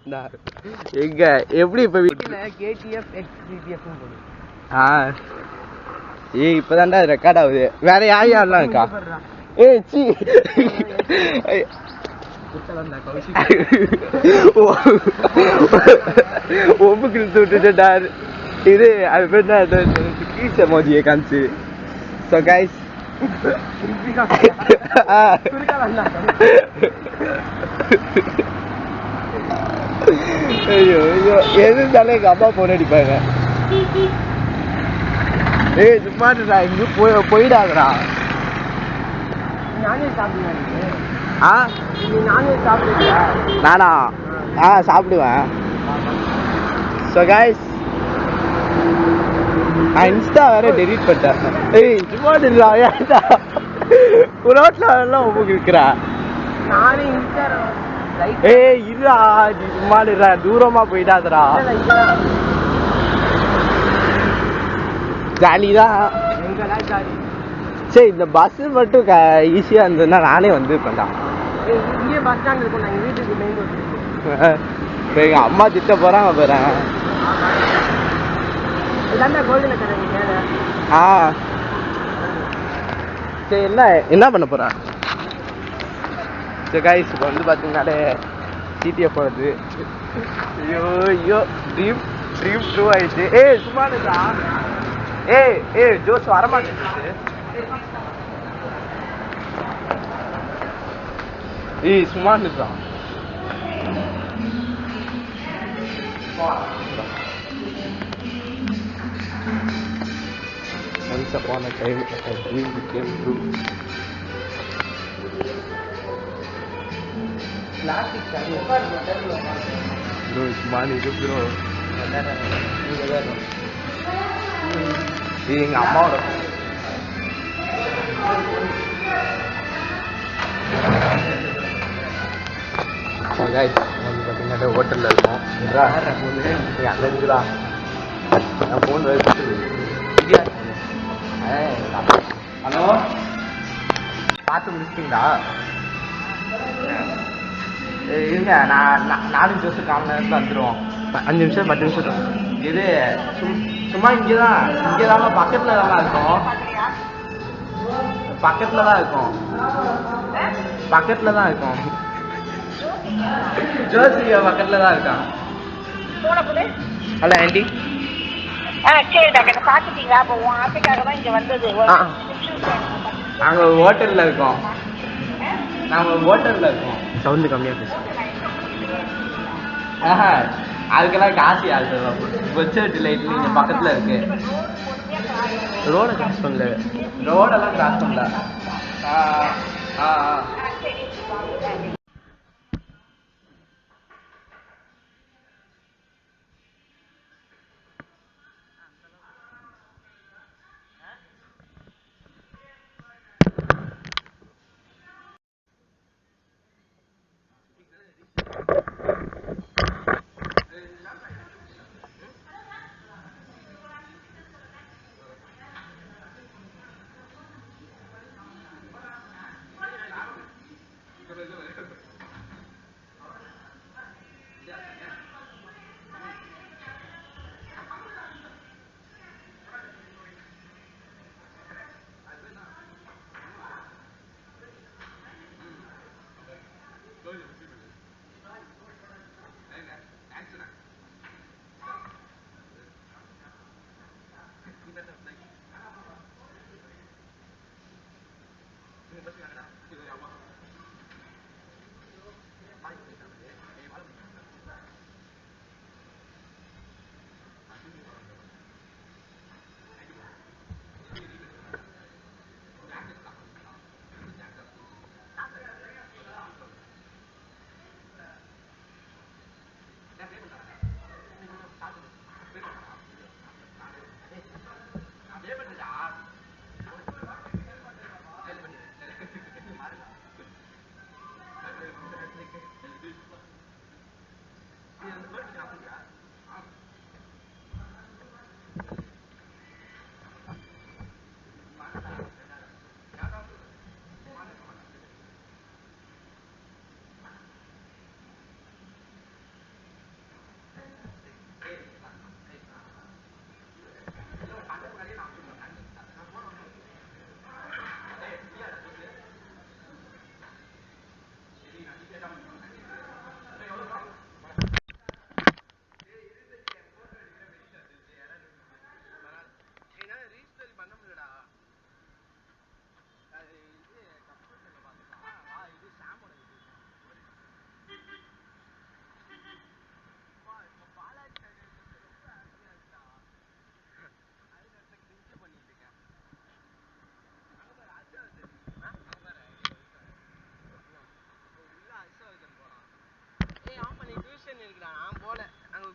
எங்க எப்படி இப்ப வீட்டுல KTF XGTF போடு. ஏய் இப்பதான்டா ரெக்கார்ட் ஆகுது. வேற யாரெல்லாம் இருக்கா? ஏய் சி ஒம்புக்கு விட்டுட்டா. இது அது பேர் கீஸ் எமோஜியை காமிச்சு. ஸோ கைஸ் ஐயோ ஐயோ எது இருந்தாலும் எங்கள் அம்மா போன் அடிப்பாங்க. ஏய் சும்மாடா இங்கே போயிடாதடா. நானே சாப்பிடுவேன். நானே சாப்பிடுவியா? நானா சாப்பிடுவேன். ஸோ கைஸ் நான் இன்ஸ்டா வேற டெலீட் பண்ணிட்டேன். ஏய் சும்மா இல்லை ஏன்டா ரோட்ல எல்லாம் உங்களுக்கு இருக்கிறா. நானே இன்ஸ்டா ஏய் இருடா சும்மா இருடா தூரமா போயிடாதடா. ஜாலிதான். சரி இந்த பஸ் மட்டும் ஈஸியா இருந்ததுன்னா நானே வந்து பண்ணா. எங்க அம்மா திட்ட போறாங்க போறேன். சரி என்ன பண்ண போறேன்? சரி கைஸ் இப்போ வந்து பார்த்தீங்கன்னாலே GTF வருது. ஐயோ ஐயோ ட்ரீம் ட்ரூ ஆயிடுச்சு. ஏய் சும்மா இருக்கா? ஏய் ஜோஸ் வரமாட்டேங்குது. ஏய் சும்மா இருக்கா? Once upon a time, a dream became true. Bro, it's money, bro. எங்க அம்மாவோட வந்து பார்த்தீங்கன்னா ஹோட்டலில் இருக்கோம். அங்கே இருக்குதா என் ஃபோன் ஹலோ பார்த்து முடிச்சிட்டிங்களா? இருங்க நான் 4 நிமிஷம் 1/4 நேரத்தில் வந்துடுவோம். 5 நிமிஷம் 10 நிமிஷம் தான். இது சும்மா இங்கே தான் பக்கத்தில் தான் இருக்கும். பக்கத்தில் தான் இருக்கும். ஜோசியா பக்கத்தில் தான் இருக்கான். Hello aunty. நாங்கள் ஹோட்டலில் இருக்கோம். சவுண்டு கம்மியாக பேசுவோம். அதுக்கெல்லாம் காசு ஆகுது. வெப்சைட் லைட் நீங்கள் பக்கத்தில் இருக்கு. ரோடெல்லாம் கிராஸ் பண்ணல.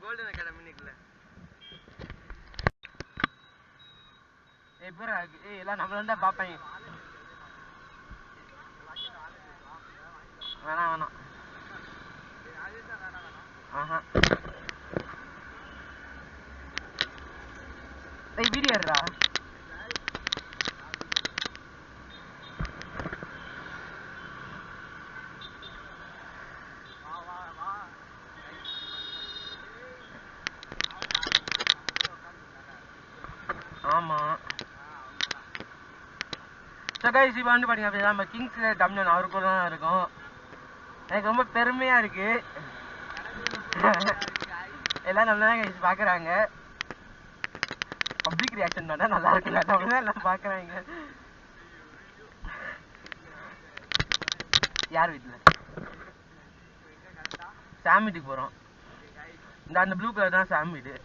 கோல்டன் அகாடமி நிக்கல. பேர் எல்லாம் நம்மள தான் பார்ப்பாங்க. வேணாம் ஆஹா வீடியோ எடுறா. ஆமா கைஸ் இப்போ வந்து பாத்தீங்க அப்படின்னா நம்ம கிங்ஸ்ல தமிழன் அவருக்குள்ள தான் இருக்கும். எனக்கு ரொம்ப பெருமையா இருக்கு. எல்லாம் நல்லா தான் கைஸ் பாக்குறாங்க. பப்ளிக் ரியாக்ஷன் பண்ணா நல்லா இருக்குல்ல, நம்ம எல்லாம் பாக்குறாங்க. யார் வீட்டுல? சாம் வீட்டுக்கு போறோம். இந்த அந்த ப்ளூ கலர் தான் சாம் வீடு.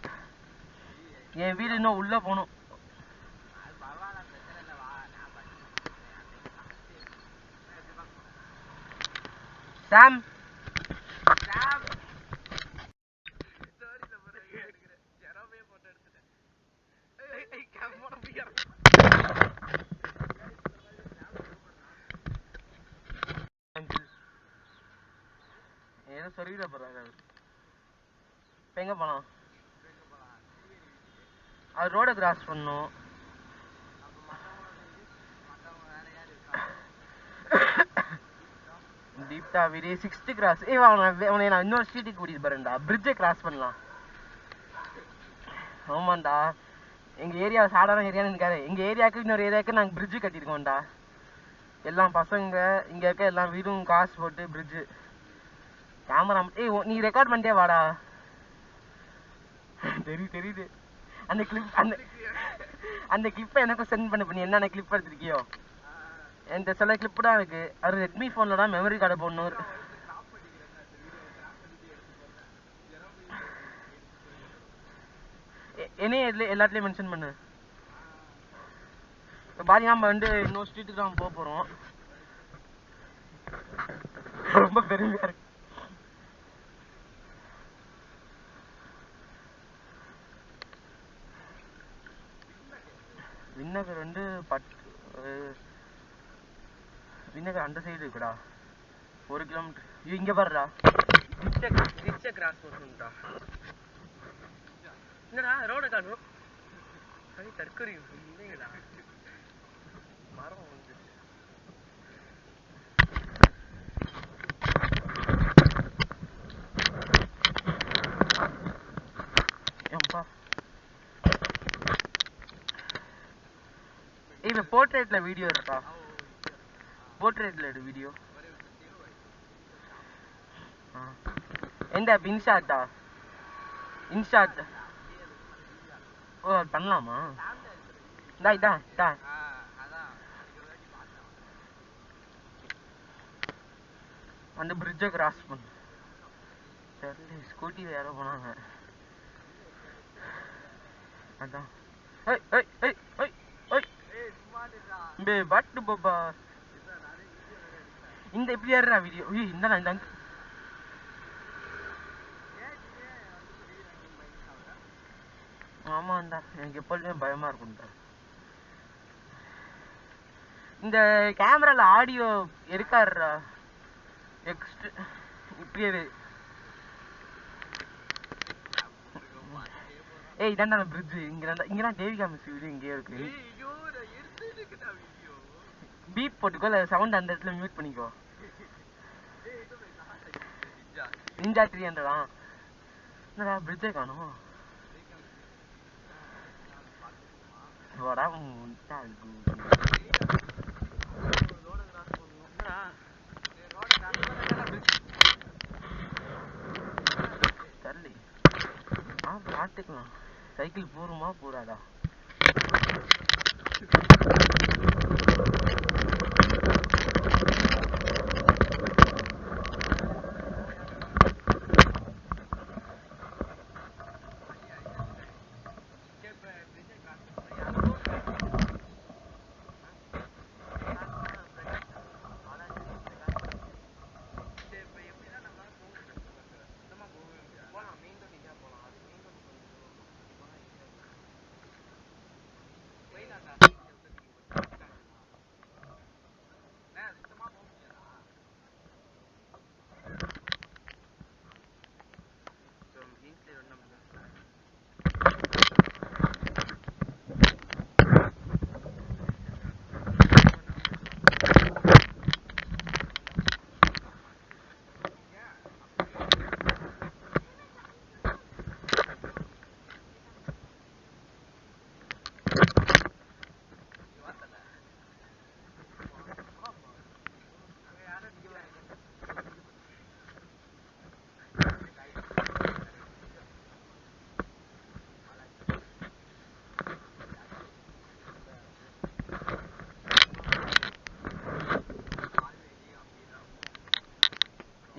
என் வீடு இன்னும் உள்ள போகணும். சாம் ஏதோ சொல்லிட போறாரு. இப்ப எங்க போலாம்? அது ரோட கிராஸ் பண்ணும். தீப்தா வீடு 6th கிராஸ். உன்னை நான் இன்னொரு ஸ்ட்ரீட்டுக்கு கூட்டிட்டு போறேன்டா. பிரிட்ஜை கிராஸ் பண்ணலாம். ஆமாண்டா, எங்க ஏரியா சாதாரண ஏரியான்னு இருக்காது. எங்க ஏரியாவுக்கு இன்னொரு ஏரியாவுக்கு நாங்கள் பிரிட்ஜு கட்டியிருக்கோம்டா. எல்லாம் பசங்க இங்க இருக்க எல்லாம் வீடும் காசு போட்டு பிரிட்ஜு. கேமரா நீ ரெக்கார்ட் பண்ணிட்டே வாடா. தெரியுது. அந்த அந்த கிளிப்பை எனக்கும் சென்ட் பண்ணி என்னென்ன கிளிப் எடுத்திருக்கியோ. என்கிட்ட சில கிளிப்பு தான் இருக்கு. அது ரெட்மி ஃபோனில் தான் மெமரி கார்டை போடணும். என்னையே எல்லாத்துலேயும் மென்ஷன் பண்ணு. இப்போ பாதி நம்ம வந்து இன்னொரு ஸ்ட்ரீட்டுக்கு தான் போக போகிறோம். ரொம்ப பெருமையாக இருக்கு. விண்ணகர் வந்து விண்ணகர் அந்த சைடு இருக்குடா. 1 கிலோமீட்டர். இங்க பாருடா, டிச்ச கிராஸ் பண்ணணும்டா. என்னடா ரோட காணும்? தற்கொலை இல்லைங்கடா, மரம் வந்து ஏன்பா. இப்ப போர்ட்ரேட்ல வீடியோ இருக்கா? போர்ட்ரேட்ல எடு வீடியோ. எந்த இன்ஷாட்டா? இன்ஷாட். ஓ பண்ணலாமா? இதா அந்த பிரிட்ஜை கிராஸ் பண்ணு. சரி ஸ்கூட்டியில் யாரோ போனாங்க. அதான் பட்டு பாப்பா இந்த இப்படி ஏறா வீடியோ. இந்த ஆமாண்டா, எனக்கு எப்பொழுதுமே பயமா இருக்கும்டா. இந்த கேமரால ஆடியோ இருக்காருடா. இப்படியே இதாண்டா பிரிட்ஜ். இங்கதான் தேவிகா மிஸ் வீடு இங்கே இருக்கு. பீப் போட்டுக்கோ, இல்லை சவுண்ட் அந்த இடத்துல மியூட் பண்ணிக்கோ. நிஞ்சா 300 என்னடா பிரிட்ஜே காணும். தள்ளி பார்த்துக்கலாம். சைக்கிள் போருமா போறாதா?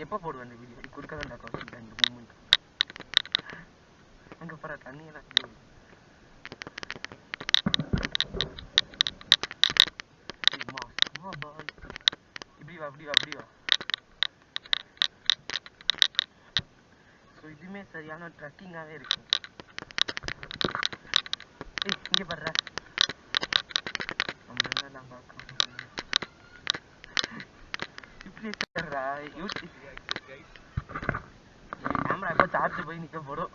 எப்போ போடுவேன் இந்த வீடியோ கொடுக்க வேண்டாம் கௌஷிக் இந்த மூமெண்ட் அங்கே போகிற தண்ணியெல்லாம் இப்படி வா அப்படி வா அப்படி வா ஸோ இதுவுமே சரியான ட்ரக்கிங்காகவே இருக்கும் இங்கே படுற நம்மளாம் பார்க்கணும் இப்படி தர்றா யூடியூப் கேமரா எப்போ சார்ஜ் போய் நிற்க போடும்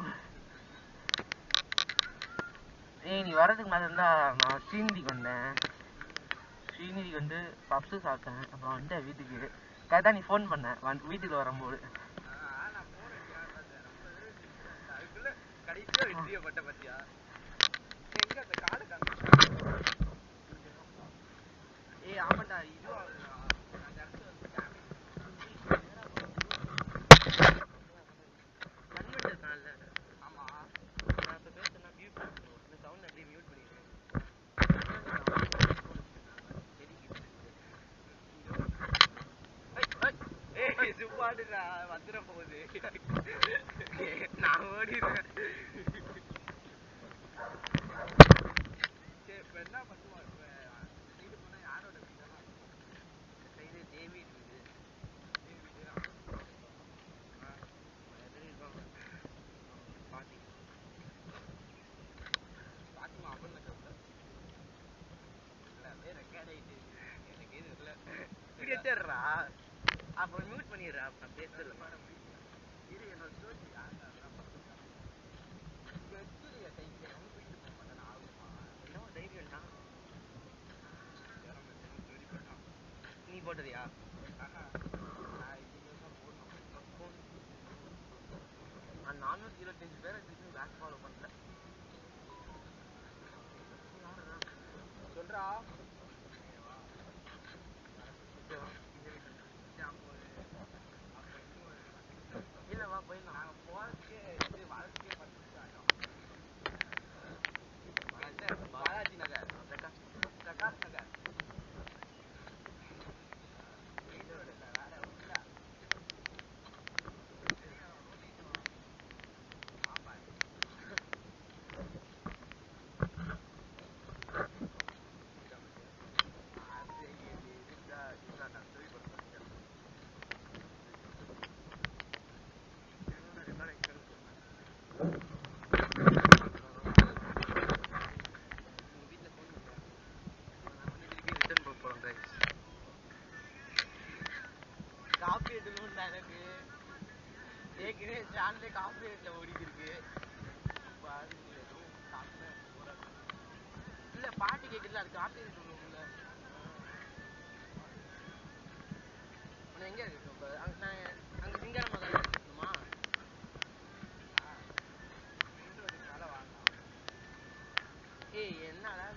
நீ வரதுக்கு மாதிரி இருந்தா நான் ஸ்ரீநிதிக்கு வந்தேன் ஸ்ரீநிதிக்கு வந்து பப்ஸு சாப்பிட்டேன் அப்புறம் வந்துட்டேன் வீட்டுக்கு கரெக்டாக நீ ஃபோன் பண்ண வீட்டுக்கு வரும்போது ஏய் ஆமாண்டா இது வந்துட போகுது நான் ஓடிடுறேன் சரி இப்போ என்ன பண்ணுவோம் இப்போ சைடு போனால் யாரோட வீடெல்லாம் சைடு தேவி இருக்குது தேவி வீடு எதிரி இருக்காங்க பாட்டி பாட்டிமா அவன் இல்லை அப்படியே ரெக்கார்ட் ஆகிட்டு எனக்கு எதுவும் இல்லை இப்படி வச்சிடுறா அப்புறம் மியூட் பண்ணிடுறா நான் பேசுறது இது என்னோட ஸ்டோரி நீ போட்டதியா நான் 425 பேரை திருப்பி பேக் ஃபாலோ பண்ணுறேன் சொல்றா இல்லைவா போயிடலாம் நாங்கள் போகிறதுக்கே இது வாழ்க்கையே 10 நிமிஷம் ஆகிடும் பாலாஜி நகர் பிரகாஷ் நகர் காப்பி எடுக்கணும்டா எனக்கு ஏற்கனவே சேனலே காப்பி ரேட்டில் ஓடிட்டு இருக்கு எதுவும் காப்பி இல்லை பாட்டு கேட்குதுல அது காப்பி ரேட் ஒன்றும்ல உன்னை எங்கே இருக்கு இப்போ அங்கே சிங்காரமாக தான் இருக்கணுமா மேலே வாங்கலாம் ஏய் என்னடா